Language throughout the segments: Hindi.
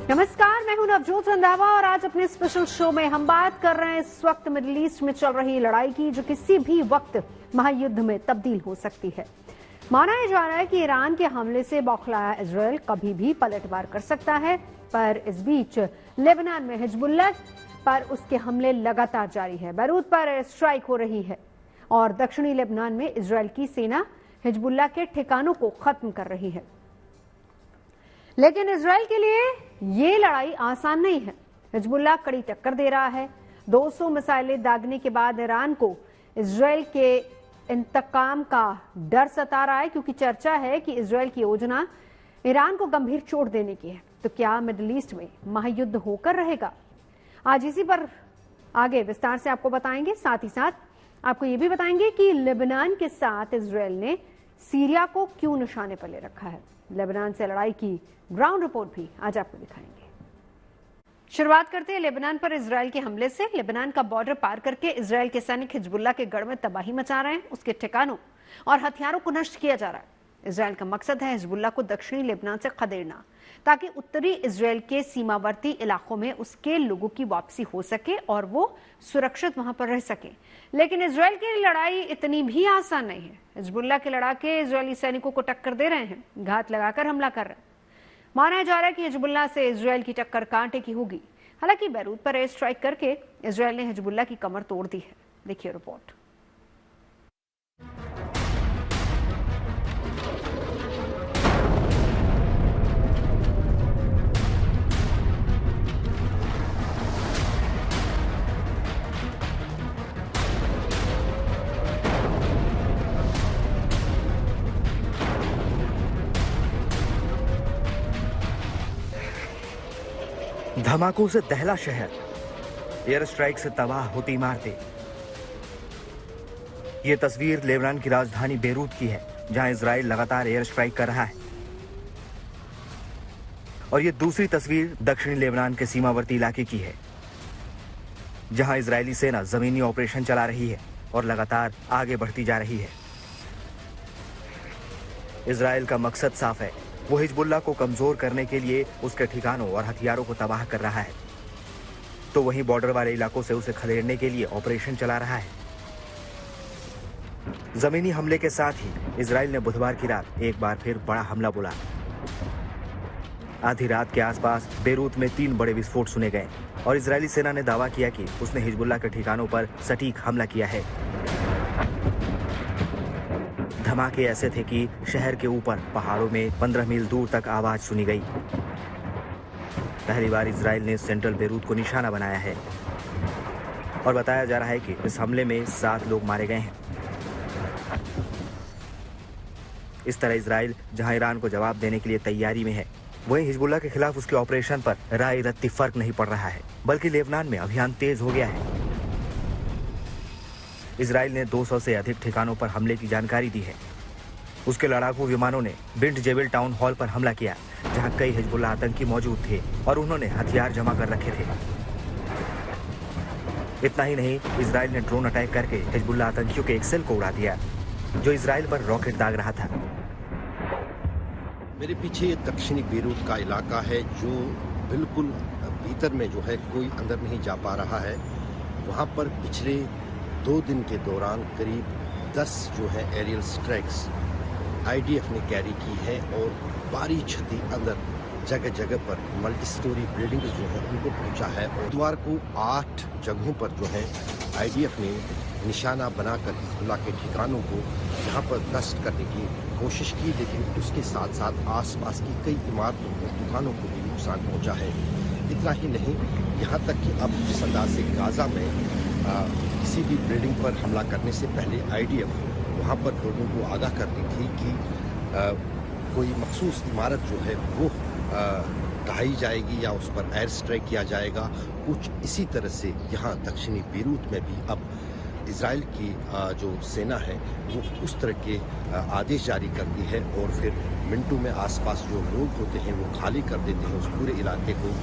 नमस्कार, मैं हूं नवजोत रंधावा और आज अपने स्पेशल शो में हम बात कर रहे हैं इस वक्त मिडिल ईस्ट में चल रही लड़ाई की, जो किसी भी वक्त महायुद्ध में तब्दील हो सकती है। माना जा रहा है कि ईरान के हमले से बौखलाया इजरायल कभी भी पलटवार कर सकता है, पर इस बीच लेबनान में हिजबुल्लाह पर उसके हमले लगातार जारी है। बैरूत पर एयर स्ट्राइक हो रही है और दक्षिणी लेबनान में इजरायल की सेना हिजबुल्लाह के ठिकानों को खत्म कर रही है। लेकिन इजरायल के लिए ये लड़ाई आसान नहीं है। हिजबुल्लाह कड़ी टक्कर दे रहा है। 200 मिसाइलें दागने के बाद ईरान को इजरायल के इंतकाम का डर सता रहा है, क्योंकि चर्चा है कि इजरायल की योजना ईरान को गंभीर चोट देने की है। तो क्या मिडिल ईस्ट में महायुद्ध होकर रहेगा? आज इसी पर आगे विस्तार से आपको बताएंगे। साथ ही साथ आपको ये भी बताएंगे कि लेबनान के साथ इजरायल ने सीरिया को क्यों निशाने पर ले रखा है। लेबनान से लड़ाई की ग्राउंड रिपोर्ट भी आज आपको दिखाएंगे। शुरुआत करते हैं लेबनान पर इजरायल के हमले से। लेबनान का बॉर्डर पार करके इजरायल के सैनिक हिजबुल्लाह के गढ़ में तबाही मचा रहे हैं। उसके ठिकानों और हथियारों को नष्ट किया जा रहा है। इजरायल का मकसद है हिजबुल्लाह को दक्षिणी लेबनान से खदेड़ना, ताकि उत्तरी इजरायल के सीमावर्ती इलाकों में उसके लोगों की वापसी हो सके और वो सुरक्षित वहां पर रह सके। लेकिन इजरायल की लड़ाई इतनी भी आसान नहीं है। हिजबुल्लाह के लड़ाके इजरायली सैनिकों को टक्कर दे रहे हैं, घात लगाकर हमला कर रहे हैं। माना जा रहा है कि हिजबुल्लाह से इजरायल की टक्कर कांटे की होगी। हालांकि बैरूत पर एयर स्ट्राइक करके इजरायल ने हिजबुल्लाह की कमर तोड़ दी है। देखिए रिपोर्ट। धमाकों से दहला शहर, एयर स्ट्राइक से तबाह होती इमारतें। यह तस्वीर लेबनान की राजधानी बेरूत की है, जहां इजराइल लगातार एयर स्ट्राइक कर रहा है। और यह दूसरी तस्वीर दक्षिणी लेबनान के सीमावर्ती इलाके की है, जहां इजरायली सेना जमीनी ऑपरेशन चला रही है और लगातार आगे बढ़ती जा रही है। इजराइल का मकसद साफ है, वो हिजबुल्लाह को कमजोर करने के लिए उसके ठिकानों और हथियारों को तबाह कर रहा है, तो वहीं बॉर्डर वाले इलाकों से उसे खदेड़ने के लिए ऑपरेशन चला रहा है। जमीनी हमले के साथ ही इजराइल ने बुधवार की रात एक बार फिर बड़ा हमला बोला। आधी रात के आसपास बेरूत में 3 बड़े विस्फोट सुने गए और इजरायली सेना ने दावा किया कि उसने हिजबुल्लाह के ठिकानों पर सटीक हमला किया है। धमाके ऐसे थे कि शहर के ऊपर पहाड़ों में 15 मील दूर तक आवाज सुनी गई। पहली बार इजराइल ने सेंट्रल बेरूत को निशाना बनाया है और बताया जा रहा है कि इस हमले में 7 लोग मारे गए हैं। इस तरह इजराइल जहां ईरान को जवाब देने के लिए तैयारी में है, वहीं हिजबुल्लाह के खिलाफ उसके ऑपरेशन पर राय रत्ती फर्क नहीं पड़ रहा है, बल्कि लेबनान में अभियान तेज हो गया है। इजराइल ने 200 से अधिक ठिकानों पर हमले की जानकारी दी है। उसके लड़ाकू विमानों ने बिंट जेबिल टाउन हॉल पर हमला किया, जहां कई हिजबुल्लाह आतंकी मौजूद थे और उन्होंने हथियार जमा कर रखे थे। इतना ही नहीं, इजराइल ने ड्रोन अटैक करके हिजबुल्लाह आतंकियों के एक सेल को उड़ा दिया, जो इजराइल पर रॉकेट दाग रहा था। मेरे पीछे ये दक्षिणी बेरूत का इलाका है, जो बिल्कुल भीतर में जो है कोई अंदर नहीं जा पा रहा है। वहाँ पर पिछले 2 दिन के दौरान करीब 10 जो है एरियल स्ट्राइक्स आईडीएफ ने कैरी की है और भारी क्षति अंदर जगह जगह पर मल्टी स्टोरी बिल्डिंग्स जो है उनको पहुंचा है। और बुधवार को 8 जगहों पर जो है आईडीएफ ने निशाना बनाकर हिजबुल्लाह के ठिकानों को यहाँ पर नष्ट करने की कोशिश की, लेकिन उसके साथ साथ आसपास की कई इमारतों को, दुकानों को भी नुकसान पहुंचा है। इतना ही नहीं, यहाँ तक कि अब जिस अंदाज से गाजा में किसी भी बिल्डिंग पर हमला करने से पहले आईडीएफ वहाँ पर लोगों को आगाह करती थी कि कोई मखसूस इमारत जो है वो ढहाई जाएगी या उस पर एयर स्ट्राइक किया जाएगा। कुछ इसी तरह से यहाँ दक्षिणी बेरूत में भी अब इजराइल की जो सेना है वो उस तरह के आदेश जारी करती है और फिर मिनटों में आसपास जो लोग होते हैं वो खाली कर देते हैं उस पूरे इलाके को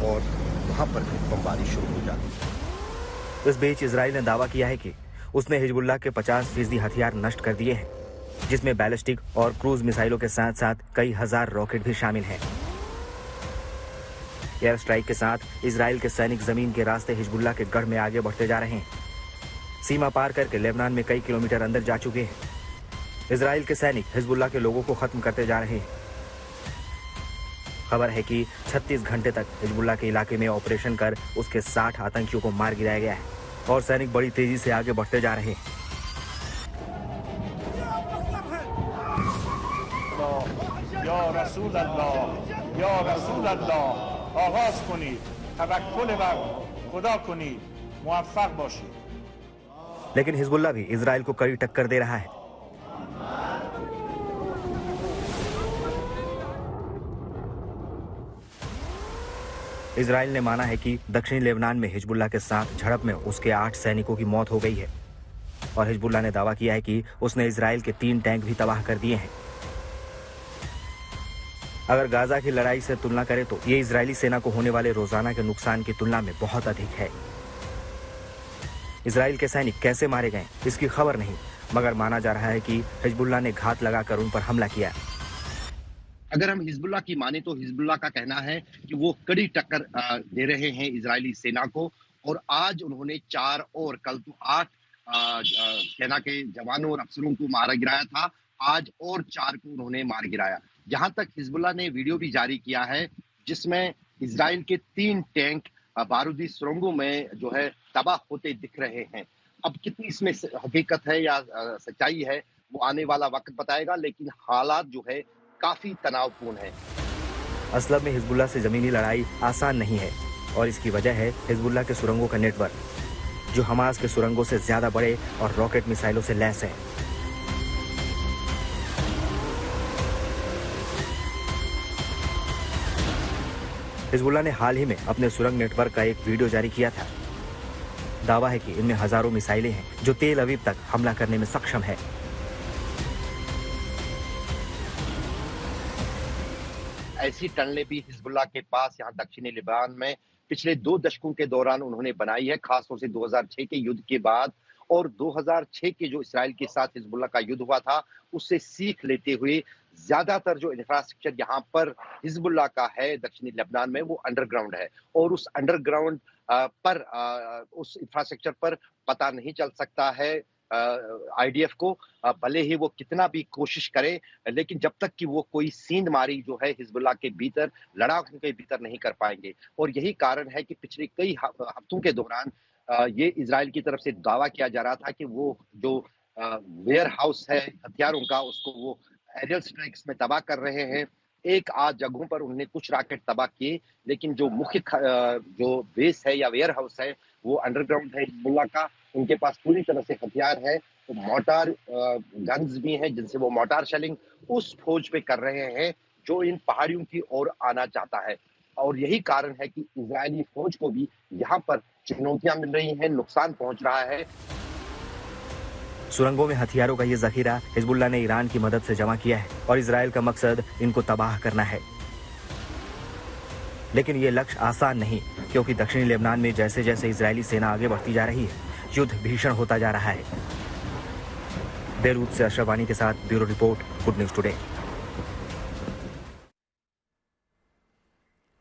और वहाँ पर फिर बमबारी शुरू हो जाती है। इस बीच इजराइल ने दावा किया है कि उसने हिजबुल्लाह के 50% हथियार नष्ट कर दिए हैं, जिसमें बैलिस्टिक और क्रूज मिसाइलों के साथ साथ कई हजार रॉकेट भी शामिल हैं। एयर स्ट्राइक के साथ इजराइल के सैनिक जमीन के रास्ते हिजबुल्लाह के गढ़ में आगे बढ़ते जा रहे हैं। सीमा पार करके लेबनान में कई किलोमीटर अंदर जा चुके हैं। इजराइल के सैनिक हिजबुल्लाह के लोगों को खत्म करते जा रहे हैं। खबर है कि 36 घंटे तक हिजबुल्लाह के इलाके में ऑपरेशन कर उसके 60 आतंकियों को मार गिराया गया है और सैनिक बड़ी तेजी से आगे बढ़ते जा रहे हैं। या रसूल अल्लाह आगाज कुनीद, तवक्कुल बर खुदा कुनीद, मुवफ्फक बाशिद। लेकिन हिजबुल्लाह भी इजराइल को कड़ी टक्कर दे रहा है। इजराइल ने माना है कि दक्षिणी लेबनान में हिजबुल्लाह के साथ झड़प में उसके 8 सैनिकों की मौत हो गई है और हिजबुल्लाह ने दावा किया है कि उसने इजराइल के 3 टैंक भी तबाह कर दिए हैं। अगर गाजा की लड़ाई से तुलना करें तो ये इजरायली सेना को होने वाले रोजाना के नुकसान की तुलना में बहुत अधिक है। इजराइल के सैनिक कैसे मारे गए इसकी खबर नहीं, मगर माना जा रहा है कि हिजबुल्लाह ने घात लगाकर उन पर हमला किया। अगर हम हिजबुल्लाह की माने तो हिजबुल्लाह का कहना है कि वो कड़ी टक्कर दे रहे हैं इजरायली सेना को, और आज उन्होंने 4 और कल तो 8 सेना के जवानों और अफसरों को मारा गिराया था, आज और 4 को उन्होंने मार गिराया। जहां तक हिजबुल्लाह ने वीडियो भी जारी किया है जिसमें इजराइल के 3 टैंक बारूदी सुरंगों में जो है तबाह होते दिख रहे हैं। अब कितनी इसमें हकीकत है या सच्चाई है वो आने वाला वक्त बताएगा, लेकिन हालात जो है काफी तनावपूर्ण है। असलब में हिजबुल्लाह से जमीनी लड़ाई आसान नहीं है और इसकी वजह है हिजबुल्लाह के सुरंगों का नेटवर्क, जो हमास के सुरंगों से ज्यादा बड़े और रॉकेट मिसाइलों से लैस है। हिजबुल्लाह ने हाल ही में अपने सुरंग नेटवर्क का एक वीडियो जारी किया था। दावा है कि इनमें हजारों मिसाइलें हैं जो तेल अवीव तक हमला करने में सक्षम है। ऐसी टनलें भी हिजबुल्लाह के पास यहाँ दक्षिणी लेबनान में पिछले 2 दशकों के दौरान उन्होंने बनाई है, खासतौर से 2006 के युद्ध के बाद और 2006 के जो इसराइल के साथ हिजबुल्लाह का युद्ध हुआ था उससे सीख लेते हुए ज्यादातर जो इंफ्रास्ट्रक्चर यहाँ पर हिजबुल्लाह का है दक्षिणी लेबनान में वो अंडरग्राउंड है, और उस अंडरग्राउंड पर उस इंफ्रास्ट्रक्चर पर पता नहीं चल सकता है आईडीएफ को, भले ही वो कितना भी कोशिश करे, लेकिन जब तक कि वो कोई सींध मारी जो है हिजबुल्लाह के भीतर, लड़ाकों के भीतर नहीं कर पाएंगे। और यही कारण है कि पिछले कई हफ्तों के दौरान ये इजराइल की तरफ से दावा किया जा रहा था कि वो जो वेयर हाउस है हथियारों का उसको वो एरियल स्ट्राइक्स में तबाह कर रहे हैं। एक आध जगहों पर उन्होंने कुछ रॉकेट तबाह किए, लेकिन जो मुख्य जो बेस है या वेयर हाउस है वो अंडरग्राउंड है हिजबुल्लाह का। उनके पास पूरी तरह से हथियार है, तो मोटार गन्स भी हैं जिनसे वो मोटार शेलिंग उस फौज पे कर रहे हैं जो इन पहाड़ियों की ओर आना चाहता है। और यही कारण है कि इजरायली फौज को भी यहाँ पर चुनौतियां मिल रही हैं, नुकसान पहुंच रहा है। सुरंगों में हथियारों का ये जखीरा हिजबुल्लाह ने ईरान की मदद से जमा किया है और इजराइल का मकसद इनको तबाह करना है। लेकिन ये लक्ष्य आसान नहीं, क्योंकि दक्षिणी लेबनान में जैसे जैसे इजरायली सेना आगे बढ़ती जा रही है, युद्ध भीषण होता जा रहा है। बेरूत से अशरफ वानी के साथ bureau report, good news today.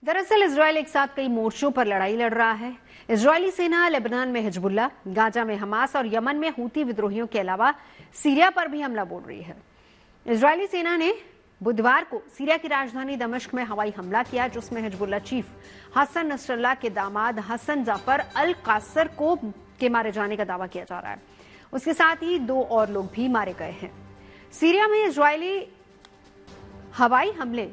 दरअसल इजराइल एक साथ कई मोर्चों पर लड़ाई लड़ रहा है। इजरायली सेना लेबनान में हिजबुल्लाह, गाजा में हमास और यमन में हूती विद्रोहियों के अलावा सीरिया पर भी हमला बोल रही है। इजरायली सेना ने बुधवार को सीरिया की राजधानी दमिश्क में हवाई हमला किया, जिसमें हिजबुल्लाह चीफ हसन नसरल्लाह के दामाद हसन जाफर अल कासर को के मारे जाने का दावा किया जा रहा है। उसके साथ ही 2 और लोग भी मारे गए हैं। सीरिया में इजरायली हवाई हमले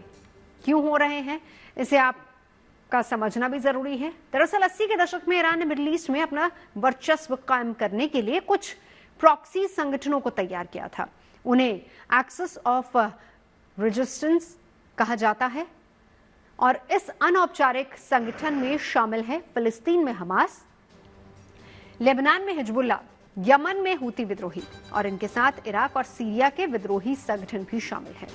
क्यों हो रहे हैं, इसे आपका समझना भी जरूरी है। दरअसल 80 के दशक में ईरान ने मिडिल ईस्ट में अपना वर्चस्व कायम करने के लिए कुछ प्रॉक्सी संगठनों को तैयार किया था। उन्हें एक्सेस ऑफ रेजिस्टेंस कहा जाता है और इस अनौपचारिक संगठन में शामिल है फिलिस्तीन में हमास, लेबनान में हिजबुल्लाह, यमन में हूती विद्रोही और इनके साथ इराक और सीरिया के विद्रोही संगठन भी शामिल हैं।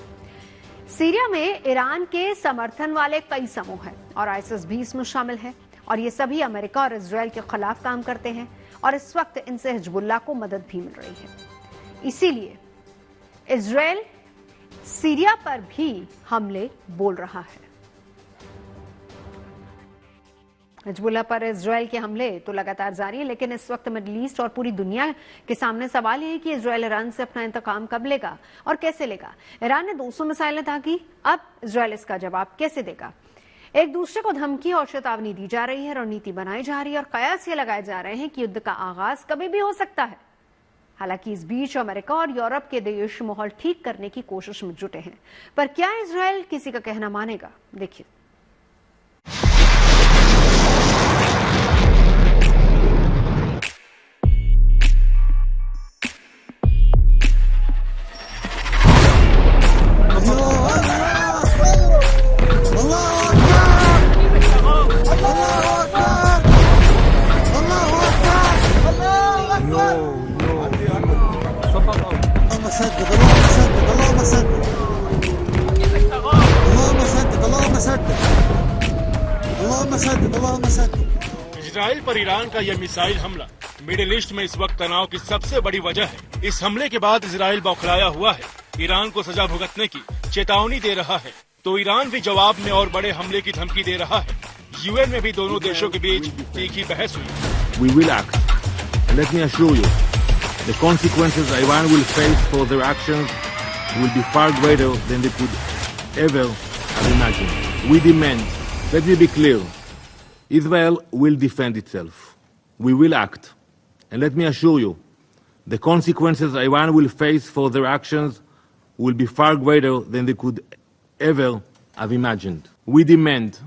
सीरिया में ईरान के समर्थन वाले कई समूह हैं और आईएसआईएस भी इसमें शामिल है और ये सभी अमेरिका और इजराइल के खिलाफ काम करते हैं और इस वक्त इनसे हिजबुल्लाह को मदद भी मिल रही है। इसीलिए इजराइल सीरिया पर भी हमले बोल रहा है। हिजबुल्लाह पर इजराइल के हमले तो लगातार जारी है, लेकिन इस वक्त मिडिल ईस्ट और पूरी दुनिया के सामने सवाल यह है कि इजराइल ईरान से अपना इंतकाम कब लेगा और कैसे लेगा। ईरान ने 200 मिसाइलें दागी, अब इजराइल इसका जवाब कैसे देगा। एक दूसरे को धमकी और चेतावनी दी जा रही है, रणनीति बनाई जा रही है और कयास ये लगाए जा रहे हैं कि युद्ध का आगाज कभी भी हो सकता है। हालांकि इस बीच अमेरिका और यूरोप के देश माहौल ठीक करने की कोशिश में जुटे हैं, पर क्या इजराइल किसी का कहना मानेगा? देखिए। इजराइल पर ईरान का यह मिसाइल हमला मिडिल ईस्ट में इस वक्त तनाव की सबसे बड़ी वजह है। इस हमले के बाद इजराइल बौखलाया हुआ है, ईरान को सजा भुगतने की चेतावनी दे रहा है, तो ईरान भी जवाब में और बड़े हमले की धमकी दे रहा है। यूएन में भी दोनों देशों के बीच तीखी बहस हुई। We will act, and let me assure you, the consequences Iran will face for their actions will be far greater than they could ever have imagined. We demand, let me be clear, Israel will defend itself. We will act, and let me assure you, the consequences Iran will face for their actions will be far greater than they could ever have imagined. We demand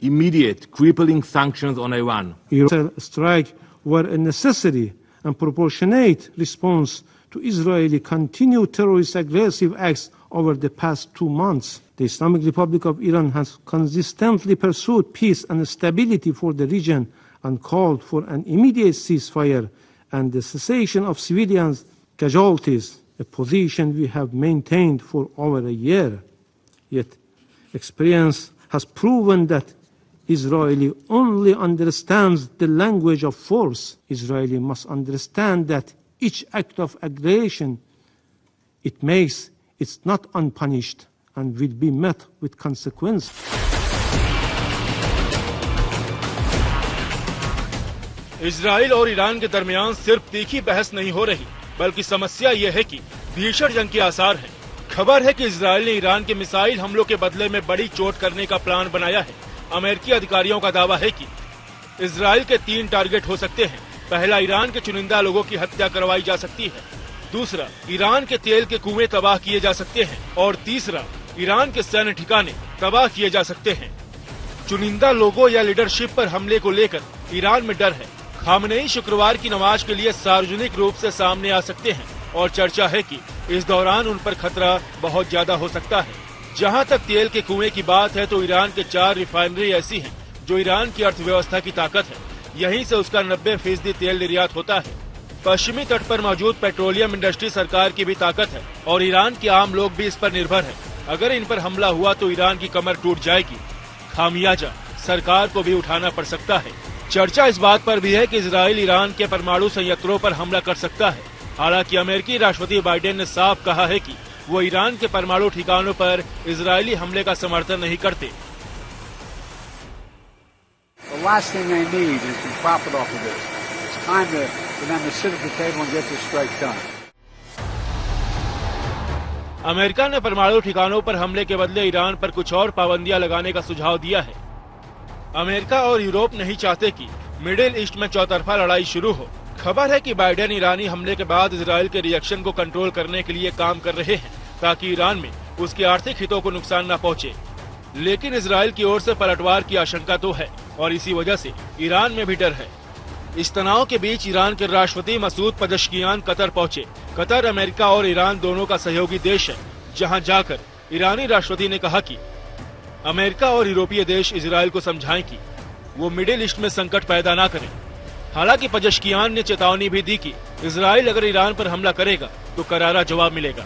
immediate crippling sanctions on Iran. Israel strike were a necessary and proportionate response to Israeli continued terrorist aggressive acts over the past 2 months. The Islamic Republic of Iran has consistently pursued peace and stability for the region and called for an immediate ceasefire and the cessation of civilians' casualties, a position we have maintained for over a year. Yet, experience has proven that Israeli only understands the language of force. Israeli must understand that each act of aggression it makes, it's not unpunished and will be met with consequences. Israel और ईरान के दरमियान सिर्फ तीखी बहस नहीं हो रही, बल्कि समस्या ये है कि भीषण जंग के आसार हैं। खबर है कि इजराइल ने ईरान के मिसाइल हमलों के बदले में बड़ी चोट करने का प्लान बनाया है। अमेरिकी अधिकारियों का दावा है कि इजराइल के 3 टारगेट हो सकते हैं। पहला, ईरान के चुनिंदा लोगों की हत्या करवाई जा सकती है। दूसरा, ईरान के तेल के कुएं तबाह किए जा सकते हैं। और तीसरा, ईरान के सैन्य ठिकाने तबाह किए जा सकते हैं। चुनिंदा लोगों या लीडरशिप पर हमले को लेकर ईरान में डर है। खामनेई शुक्रवार की नमाज के लिए सार्वजनिक रूप से सामने आ सकते हैं और चर्चा है कि इस दौरान उन पर खतरा बहुत ज्यादा हो सकता है। जहां तक तेल के कुएं की बात है तो ईरान के 4 रिफाइनरी ऐसी हैं जो ईरान की अर्थव्यवस्था की ताकत है। यहीं से उसका 90% तेल निर्यात होता है। पश्चिमी तट पर मौजूद पेट्रोलियम इंडस्ट्री सरकार की भी ताकत है और ईरान के आम लोग भी इस पर निर्भर है। अगर इन पर हमला हुआ तो ईरान की कमर टूट जाएगी। खामियाजा सरकार को भी उठाना पड़ सकता है। चर्चा इस बात पर भी है कि इजराइल ईरान के परमाणु संयंत्रों पर हमला कर सकता है। हालांकि अमेरिकी राष्ट्रपति बाइडेन ने साफ कहा है कि वो ईरान के परमाणु ठिकानों पर इजरायली हमले का समर्थन नहीं करते। The last thing they need is to profit off of this. It's time for them to sit at the table and get this strike done. America ने परमाणु ठिकानों पर हमले के बदले ईरान पर कुछ और पाबंदियां लगाने का सुझाव दिया है। अमेरिका और यूरोप नहीं चाहते कि मिडिल ईस्ट में चौतरफा लड़ाई शुरू हो। खबर है कि बाइडेन ईरानी हमले के बाद इजराइल के रिएक्शन को कंट्रोल करने के लिए काम कर रहे हैं ताकि ईरान में उसके आर्थिक हितों को नुकसान न पहुंचे। लेकिन इजराइल की ओर से पलटवार की आशंका तो है और इसी वजह से ईरान में भी डर है। इस तनाव के बीच ईरान के राष्ट्रपति मसूद पजश्कियान कतर पहुंचे। कतर अमेरिका और ईरान दोनों का सहयोगी देश है, जहां जाकर ईरानी राष्ट्रपति ने कहा कि अमेरिका और यूरोपीय देश इजराइल को समझाएं कि वो मिडिल ईस्ट में संकट पैदा न करें। हालांकि पजश्कियान ने चेतावनी भी दी कि इजराइल अगर ईरान पर हमला करेगा तो करारा जवाब मिलेगा।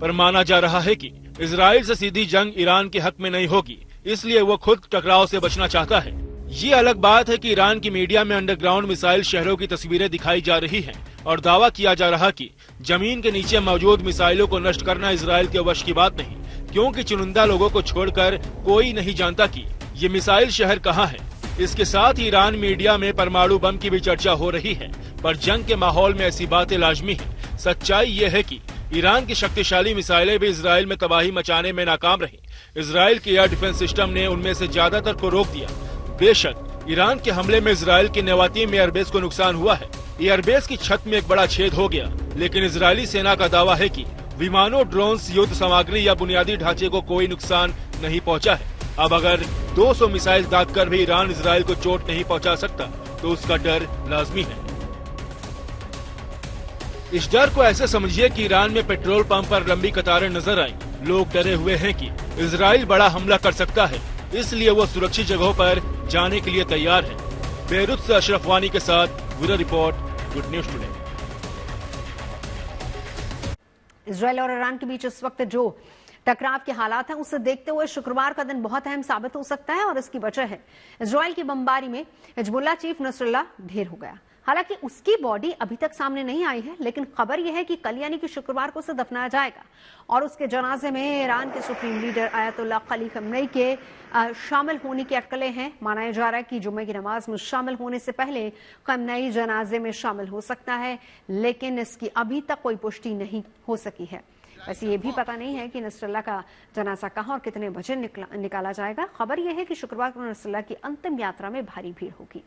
पर माना जा रहा है कि इजराइल से सीधी जंग ईरान के हक में नहीं होगी, इसलिए वो खुद टकराव से बचना चाहता है। ये अलग बात है कि ईरान की मीडिया में अंडरग्राउंड मिसाइल शहरों की तस्वीरें दिखाई जा रही हैं और दावा किया जा रहा कि जमीन के नीचे मौजूद मिसाइलों को नष्ट करना इजराइल के वश की बात नहीं, क्योंकि चुनिंदा लोगों को छोड़कर कोई नहीं जानता कि ये मिसाइल शहर कहाँ है। इसके साथ ही ईरान मीडिया में परमाणु बम की भी चर्चा हो रही है, पर जंग के माहौल में ऐसी बातें लाजमी है। सच्चाई ये है कि ईरान की शक्तिशाली मिसाइलें भी इजराइल में तबाही मचाने में नाकाम रही। इजराइल के एयर डिफेंस सिस्टम ने उनमें से ज्यादातर को रोक दिया। बेशक ईरान के हमले में इजराइल के नेवातीम एयरबेस को नुकसान हुआ है। एयरबेस की छत में एक बड़ा छेद हो गया, लेकिन इजरायली सेना का दावा है कि विमानों, ड्रोन्स, युद्ध सामग्री या बुनियादी ढांचे को कोई नुकसान नहीं पहुंचा है। अब अगर 200 मिसाइल दागकर भी ईरान इजराइल को चोट नहीं पहुंचा सकता तो उसका डर लाजमी है। इस डर को ऐसे समझिए कि ईरान में पेट्रोल पंप पर लंबी कतारें नजर आई। लोग डरे हुए हैं कि इजराइल बड़ा हमला कर सकता है, इसलिए वो सुरक्षित जगहों पर जाने के लिए तैयार है। बेरूत से अशरफ वानी के साथ bureau report, good news today. Israel और ईरान के बीच इस वक्त जो टकराव के हालात हैं, उसे देखते हुए शुक्रवार का दिन बहुत अहम साबित हो सकता है और इसकी वजह है इजराइल की बमबारी में हिजबुल्लाह चीफ नसरुल्लाह ढेर हो गया। हालांकि उसकी बॉडी अभी तक सामने नहीं आई है, लेकिन खबर यह है कि कल यानी कि शुक्रवार को उसे दफनाया जाएगा और उसके जनाजे में ईरान के supreme leader Ayatollah Ali Khamenei के शामिल होने की अटकलें हैं। माना जा रहा है कि जुम्मे की नमाज में शामिल होने से पहले खमेनी जनाजे में शामिल हो सकता है, लेकिन इसकी अभी तक कोई पुष्टि नहीं हो सकी है। वैसे ये भी पता नहीं है कि नसरुल्लाह का जनाजा कहां और कितने बजे निकाला जाएगा। खबर यह है कि शुक्रवार को नसरुल्लाह की अंतिम यात्रा में भारी भीड़ होगी।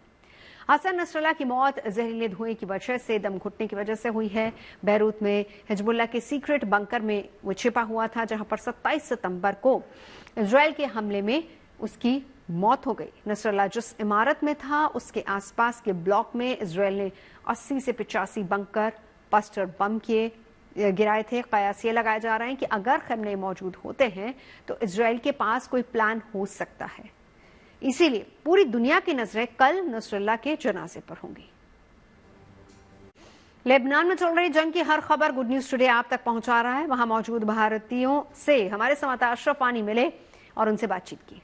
हसन नसरुल्लाह की मौत जहरीले धुएं की वजह से, दम घुटने की वजह से हुई है। बैरूत में हिजबुल्लाह के सीक्रेट बंकर में वो छिपा हुआ था, जहां पर 27 सितंबर को इजराइल के हमले में उसकी मौत हो गई। नसरुल्लाह जिस इमारत में था, उसके आसपास के ब्लॉक में इजराइल ने 80 से 85 बंकर, बस्टर बम गिराए थे। कयास ये लगाए जा रहे हैं कि अगर खमेनी मौजूद होते हैं तो इजराइल के पास कोई प्लान हो सकता है। इसीलिए पूरी दुनिया की नजरें कल नसरुल्लाह के जनाजे पर होंगी। लेबनान में चल रही जंग की हर खबर गुड न्यूज टुडे आप तक पहुंचा रहा है। वहां मौजूद भारतीयों से हमारे संवाददाता अशरफ वानी मिले और उनसे बातचीत की।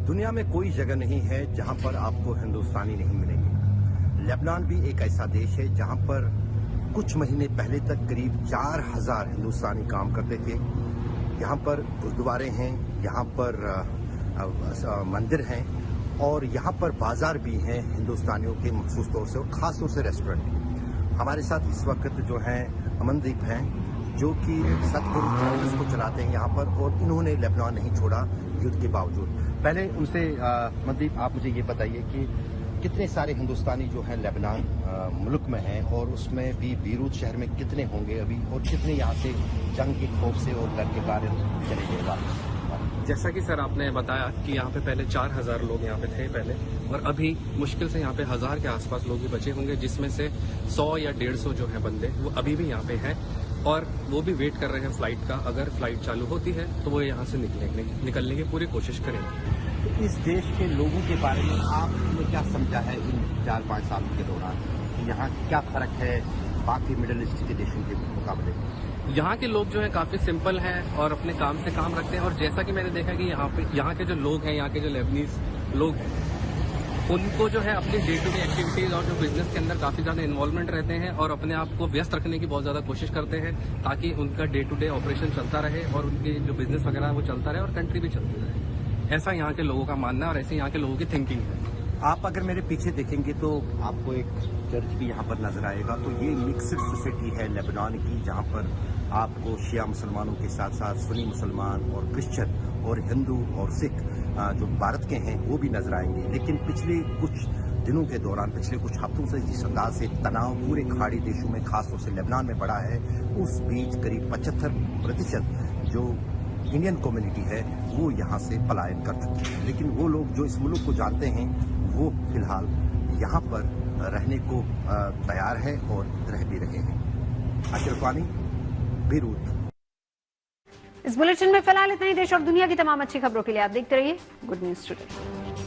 दुनिया में कोई जगह नहीं है जहां पर आपको हिंदुस्तानी नहीं मिलेंगे। लेबनान भी एक ऐसा देश है जहां पर कुछ महीने पहले तक करीब 4000 हिंदुस्तानी काम करते थे। यहाँ पर गुरुद्वारे हैं, यहाँ पर मंदिर हैं और यहाँ पर बाजार भी हैं हिंदुस्तानियों के मखसूस तौर से और ख़ास तौर से रेस्टोरेंट। हमारे साथ इस वक्त जो हैं अमनदीप हैं, जो कि सतगुरु ट्रेवल्स को चलाते हैं यहाँ पर, और इन्होंने लेबनान नहीं छोड़ा युद्ध के बावजूद। पहले उनसे अमनदीप, आप मुझे ये बताइए कि कितने सारे हिंदुस्तानी जो हैं लेबनान मुल्क में हैं और उसमें भी बीरूत शहर में कितने होंगे अभी, और कितने यहाँ से जंग के खौफ से और डर के कारण चले गए वापस? जैसा कि सर आपने बताया कि यहाँ पे पहले 4000 लोग यहाँ पे थे पहले, और अभी मुश्किल से यहाँ पे 1000 के आसपास लोग ही बचे होंगे, जिसमें से 100 या 150 जो है बंदे वो अभी भी यहाँ पे हैं और वो भी वेट कर रहे हैं फ्लाइट का। अगर फ्लाइट चालू होती है तो वो यहाँ से निकलने की पूरी कोशिश करेंगे। इस देश के लोगों के बारे में आपने क्या समझा है इन 4-5 सालों के दौरान? यहाँ क्या फर्क है बाकी मिडिल ईस्ट के देशों के मुकाबले? यहाँ के लोग जो है काफी सिंपल हैं और अपने काम से काम रखते हैं। और जैसा कि मैंने देखा कि यहाँ के जो लोग हैं, यहाँ के जो लेबनीज लोग, उनको जो है अपनी डे टू डे एक्टिविटीज और जो बिजनेस के अंदर काफी ज्यादा इन्वॉल्वमेंट रहते हैं और अपने आप को व्यस्त रखने की बहुत ज्यादा कोशिश करते हैं, ताकि उनका डे टू डे ऑपरेशन चलता रहे और उनके जो बिजनेस वगैरह है वो चलता रहे और कंट्री भी चलती रहे। ऐसा यहाँ के लोगों का मानना है और ऐसे यहाँ के लोगों की थिंकिंग है। आप अगर मेरे पीछे देखेंगे तो आपको एक चर्च भी यहाँ पर नजर आएगा। तो ये मिक्सड सोसाइटी है लेबनान की, जहाँ पर आपको शिया मुसलमानों के साथ साथ सुन्नी मुसलमान और क्रिश्चियन और हिंदू और सिख जो भारत के हैं वो भी नजर आएंगे। लेकिन पिछले कुछ दिनों के दौरान, पिछले कुछ हफ्तों से जिस अंदाज से तनाव पूरे खाड़ी देशों में खासतौर से लेबनान में बढ़ा है, उस बीच करीब 75% जो इंडियन कम्युनिटी है वो यहाँ से पलायन कर चुकी है। लेकिन वो लोग जो इस मुल्क को जानते हैं वो फिलहाल यहाँ पर रहने को तैयार है और रह भी रहे हैं। अशरफ वानी, बेरूत। इस बुलेटिन में फिलहाल इतना ही। देश और दुनिया की तमाम अच्छी खबरों के लिए आप देखते रहिए गुड न्यूज टुडे।